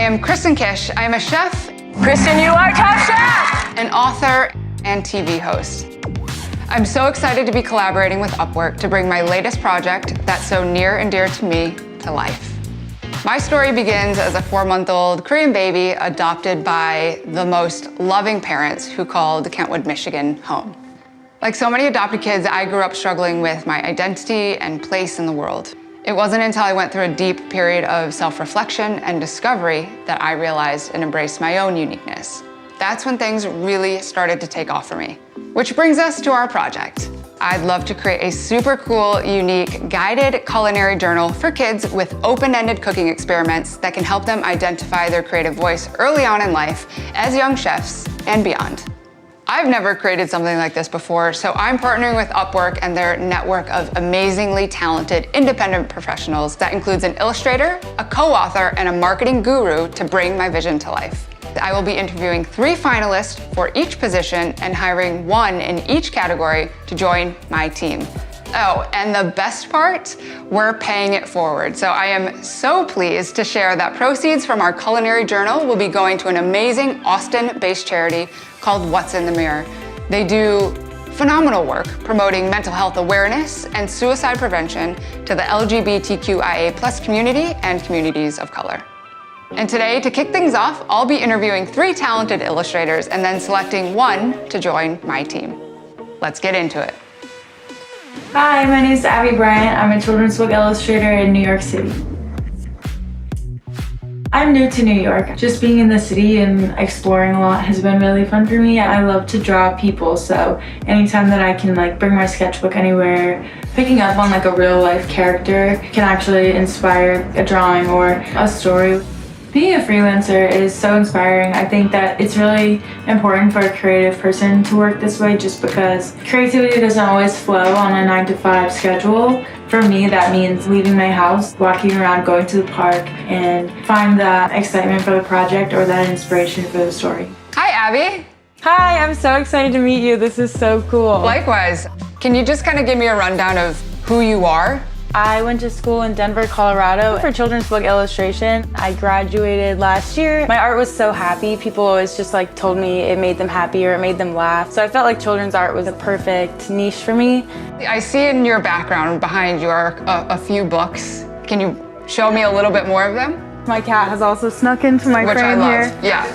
am Kristen Kish. I am a chef. Kristen, you are top chef! An author and TV host. I'm so excited to be collaborating with Upwork to bring my latest project that's so near and dear to me to life. My story begins as a 4-month-old Korean baby adopted by the most loving parents who called Kentwood, Michigan home. Like so many adopted kids, I grew up struggling with my identity and place in the world. It wasn't until I went through a deep period of self-reflection and discovery that I realized and embraced my own uniqueness. That's when things really started to take off for me. Which brings us to our project. I'd love to create a super cool, unique, guided culinary journal for kids with open-ended cooking experiments that can help them identify their creative voice early on in life as young chefs and beyond. I've never created something like this before, so I'm partnering with Upwork and their network of amazingly talented independent professionals that includes an illustrator, a co-author, and a marketing guru to bring my vision to life. I will be interviewing 3 finalists for each position and hiring 1 in each category to join my team. Oh, and the best part, we're paying it forward. So I am so pleased to share that proceeds from our culinary journal will be going to an amazing Austin-based charity called What's in the Mirror. They do phenomenal work promoting mental health awareness and suicide prevention to the LGBTQIA+ community and communities of color. And today, to kick things off, I'll be interviewing 3 talented illustrators and then selecting 1 to join my team. Let's get into it. Hi, my name is Abby Bryant. I'm a children's book illustrator in New York City. I'm new to New York. Just being in the city and exploring a lot has been really fun for me. I love to draw people, so anytime that I can bring my sketchbook anywhere, picking up on a real life character can actually inspire a drawing or a story. Being a freelancer is so inspiring. I think that it's really important for a creative person to work this way just because creativity doesn't always flow on a 9-to-5 schedule. For me, that means leaving my house, walking around, going to the park, and find that excitement for the project or that inspiration for the story. Hi, Abby. Hi, I'm so excited to meet you. This is so cool. Likewise. Can you just kind of give me a rundown of who you are? I went to school in Denver, Colorado for children's book illustration. I graduated last year. My art was so happy. People always just told me it made them happy or it made them laugh. So I felt like children's art was a perfect niche for me. I see in your background behind you are a few books. Can you show me a little bit more of them? My cat has also snuck into my frame here. Yeah.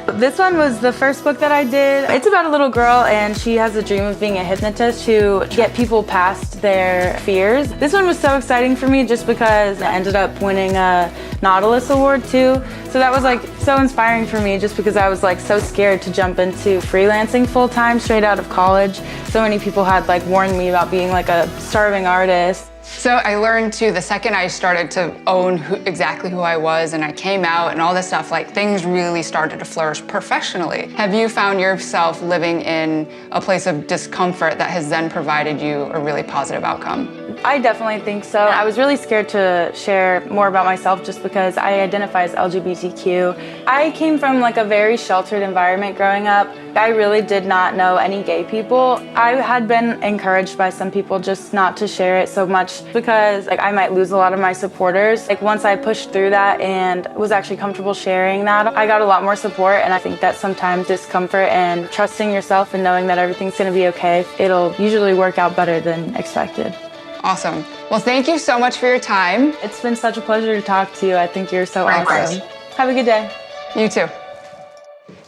This one was the first book that I did. It's about a little girl and she has a dream of being a hypnotist to get people past their fears. This one was so exciting for me just because I ended up winning a Nautilus Award too. So that was so inspiring for me just because I was so scared to jump into freelancing full time straight out of college. So many people had warned me about being a starving artist. So I learned too, the second I started to own exactly who I was and I came out and all this stuff, things really started to flourish professionally. Have you found yourself living in a place of discomfort that has then provided you a really positive outcome? I definitely think so. I was really scared to share more about myself just because I identify as LGBTQ. I came from a very sheltered environment growing up. I really did not know any gay people. I had been encouraged by some people just not to share it so much because I might lose a lot of my supporters. Once I pushed through that and was actually comfortable sharing that, I got a lot more support, and I think that sometimes discomfort and trusting yourself and knowing that everything's gonna be okay, it'll usually work out better than expected. Awesome. Well, thank you so much for your time. It's been such a pleasure to talk to you. I think you're so awesome. Have a good day. You too.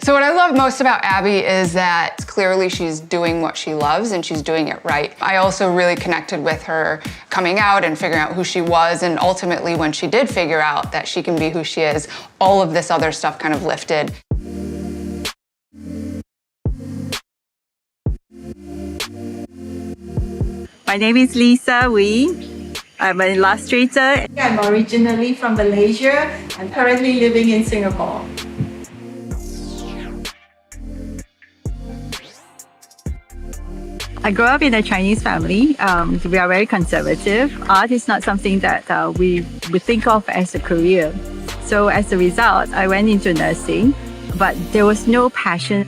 So what I love most about Abby is that clearly she's doing what she loves and she's doing it right. I also really connected with her coming out and figuring out who she was, and ultimately when she did figure out that she can be who she is, all of this other stuff kind of lifted. My name is Lisa Wee. I'm an illustrator. I'm originally from Malaysia. I'm currently living in Singapore. I grew up in a Chinese family. We are very conservative. Art is not something that we would think of as a career. So as a result, I went into nursing, but there was no passion.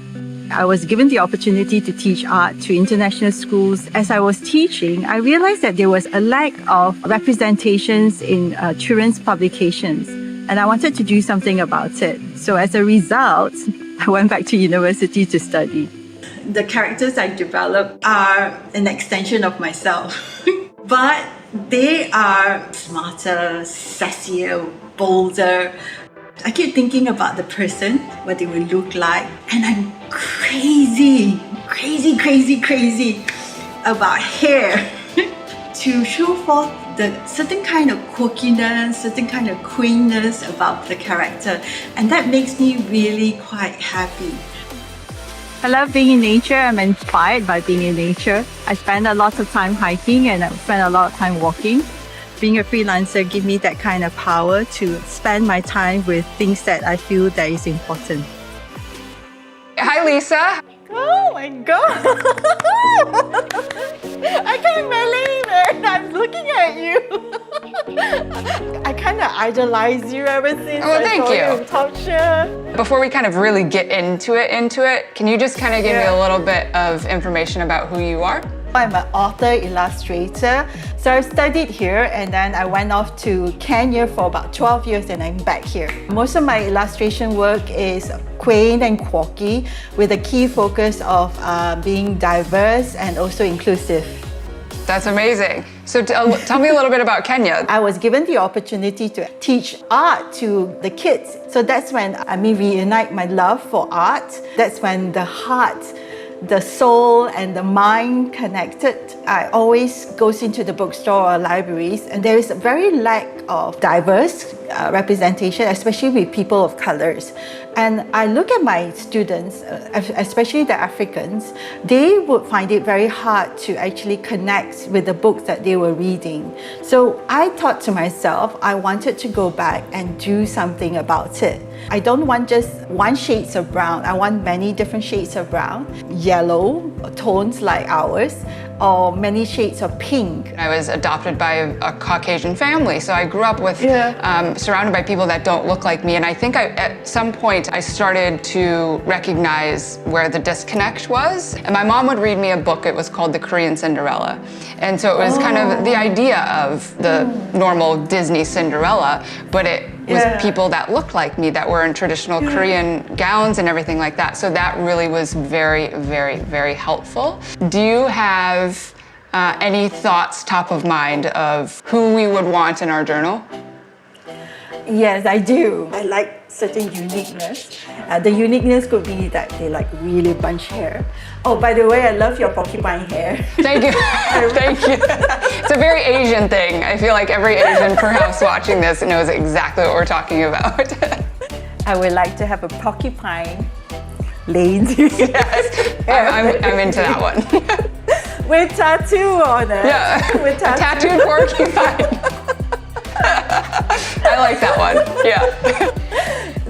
I was given the opportunity to teach art to international schools. As I was teaching, I realized that there was a lack of representations in children's publications. and I wanted to do something about it. So as a result, I went back to university to study. The characters I develop are an extension of myself, but they are smarter, sassier, bolder. I keep thinking about the person, what they will look like, and I'm crazy about hair to show forth the certain kind of quirkiness, certain kind of quaintness about the character, and that makes me really quite happy. I love being in nature. I'm inspired by being in nature. I spend a lot of time hiking and I spend a lot of time walking. Being a freelancer gives me that kind of power to spend my time with things that I feel that is important. Hi, Lisa. Oh my god! I can't believe it! I'm looking at you. I kind of idolize you ever since thank I saw you. you in Top Chef. Before we kind of really get into it, can you just kind of give me a little bit of information about who you are? I'm an author, illustrator. So I studied here and then I went off to Kenya for about 12 years and I'm back here. Most of my illustration work is quaint and quirky with a key focus of being diverse and also inclusive. That's amazing. So tell me a little bit about Kenya. I was given the opportunity to teach art to the kids. So that's when I reunite my love for art. That's when the heart, the soul and the mind connected. I always goes into the bookstore or libraries and there is a very lack of diverse representation, especially with people of colors. And I look at my students, especially the Africans, they would find it very hard to actually connect with the books that they were reading. So I thought to myself, I wanted to go back and do something about it. I don't want just one shades of brown. I want many different shades of brown, yellow, tones like ours, or many shades of pink. I was adopted by a Caucasian family, so I grew up with surrounded by people that don't look like me. And I think at some point I started to recognize where the disconnect was. And my mom would read me a book. It was called The Korean Cinderella. And so it was kind of the idea of the normal Disney Cinderella, but it was people that looked like me that were in traditional Korean gowns and everything like that. So that really was very, very, very helpful. Do you have any thoughts top of mind of who we would want in our journal? Yes, I do. I like certain uniqueness. The uniqueness could be that they like really bunch hair. Oh, by the way, I love your porcupine hair. Thank you. Thank you. It's a very Asian thing. I feel like every Asian perhaps watching this knows exactly what we're talking about. I would like to have a porcupine lane. Yes, I'm into that one. With tattoo on it. Yeah, with tattooed porcupine. I like that one, yeah.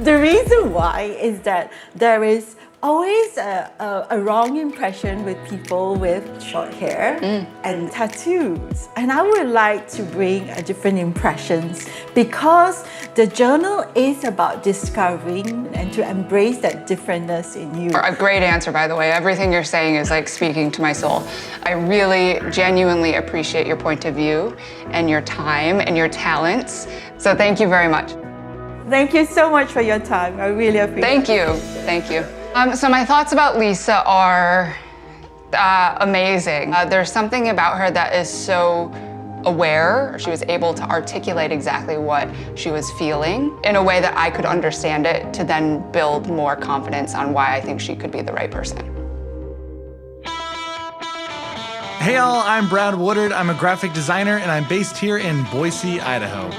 The reason why is that there is always a wrong impression with people with short hair and tattoos. And I would like to bring a different impressions because the journal is about discovering and to embrace that differentness in you. A great answer, by the way. Everything you're saying is like speaking to my soul. I really genuinely appreciate your point of view and your time and your talents. So thank you very much. Thank you so much for your time. I really appreciate it. Thank you. Thank you. So my thoughts about Lisa are amazing. There's something about her that is so aware. She was able to articulate exactly what she was feeling in a way that I could understand it to then build more confidence on why I think she could be the right person. Hey all, I'm Brad Woodard. I'm a graphic designer and I'm based here in Boise, Idaho.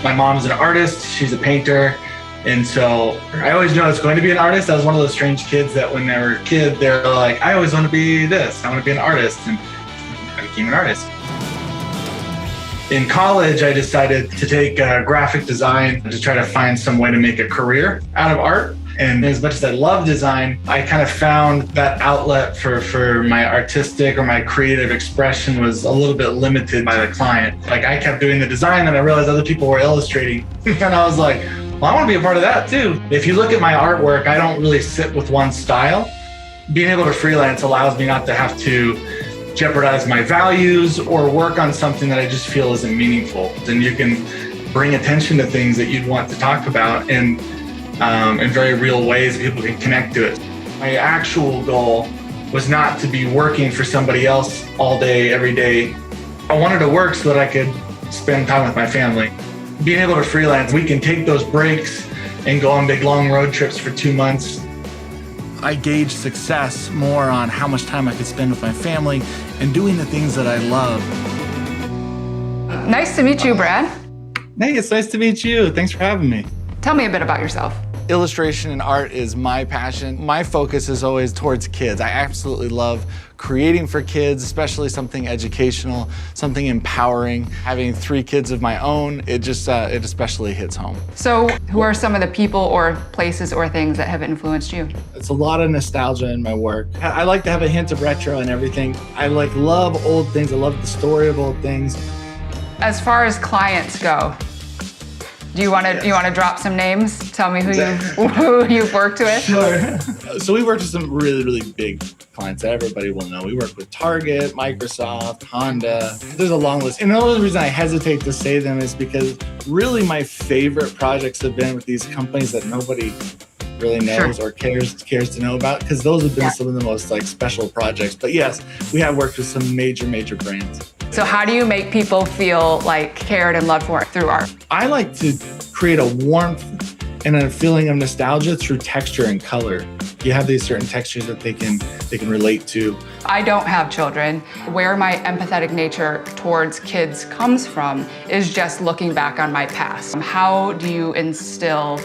My mom's an artist, she's a painter, and so I always knew I was going to be an artist. I was one of those strange kids that when they were a kid, they're like, I always want to be this, I want to be an artist, and I became an artist. In college, I decided to take graphic design to try to find some way to make a career out of art. And as much as I love design, I kind of found that outlet for my artistic or my creative expression was a little bit limited by the client. Like I kept doing the design and I realized other people were illustrating. And I was like, well, I want to be a part of that too. If you look at my artwork, I don't really sit with one style. Being able to freelance allows me not to have to jeopardize my values or work on something that I just feel isn't meaningful. Then you can bring attention to things that you'd want to talk about in very real ways that people can connect to it. My actual goal was not to be working for somebody else all day, every day. I wanted to work so that I could spend time with my family. Being able to freelance, we can take those breaks and go on big long road trips for 2 months. I gauge success more on how much time I could spend with my family and doing the things that I love. Nice to meet you, Brad. Hey, it's nice to meet you. Thanks for having me. Tell me a bit about yourself. Illustration and art is my passion. My focus is always towards kids. I absolutely love creating for kids, especially something educational, something empowering. Having 3 kids of my own, it especially hits home. So who are some of the people or places or things that have influenced you? It's a lot of nostalgia in my work. I like to have a hint of retro and everything. I love old things. I love the story of old things. As far as clients go, do you want to drop some names? Tell me who you've worked with. Sure. So we worked with some really, really big clients that everybody will know. We work with Target, Microsoft, Honda. There's a long list. And the only reason I hesitate to say them is because really my favorite projects have been with these companies that nobody really knows or cares to know about, because those have been some of the most special projects. But yes, we have worked with some major brands. So how do you make people feel cared and loved for through art? I like to create a warmth and a feeling of nostalgia through texture and color. You have these certain textures that they can relate to. I don't have children. Where my empathetic nature towards kids comes from is just looking back on my past. How do you instill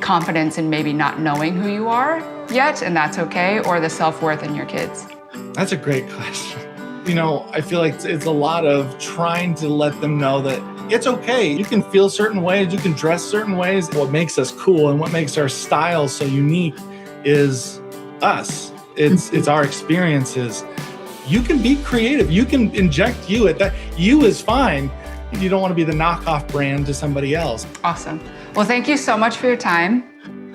confidence in maybe not knowing who you are yet, and that's okay, or the self-worth in your kids? That's a great question. I feel like it's a lot of trying to let them know that it's okay. You can feel certain ways, you can dress certain ways. What makes us cool and what makes our style so unique is us. It's our experiences. You can be creative. You can inject you at that. You is fine. You don't want to be the knockoff brand to somebody else. Awesome. Well, thank you so much for your time.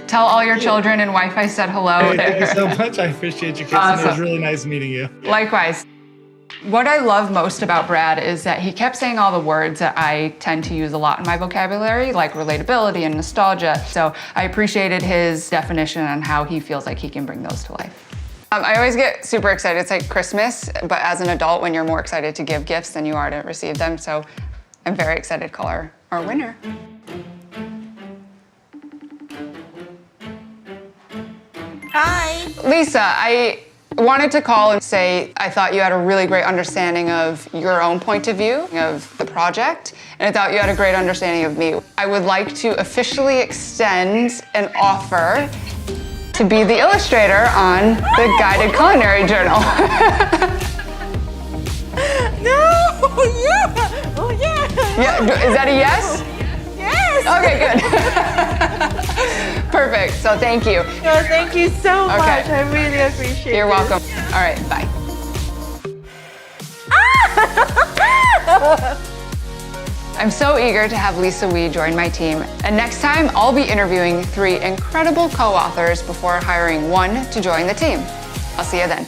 Tell all your children and wife I said hello. Hey, thank you so much. I appreciate you, Kirsten. Awesome. It was really nice meeting you. Likewise. What I love most about Brad is that he kept saying all the words that I tend to use a lot in my vocabulary, like relatability and nostalgia. So I appreciated his definition on how he feels like he can bring those to life. I always get super excited. It's like Christmas, but as an adult, when you're more excited to give gifts than you are to receive them. So I'm very excited to call our winner. Hi. Lisa, I wanted to call and say I thought you had a really great understanding of your own point of view of the project, and I thought you had a great understanding of me. I would like to officially extend an offer to be the illustrator on the Guided Culinary Journal. No! Yeah! Oh, yeah! Yeah, is that a yes? Yes! Okay, good. Perfect, so thank you. No, thank you so much. Okay. I really appreciate it. You're welcome. All right, bye. I'm so eager to have Lisa Wee join my team, and next time I'll be interviewing 3 incredible co-authors before hiring 1 to join the team. I'll see you then.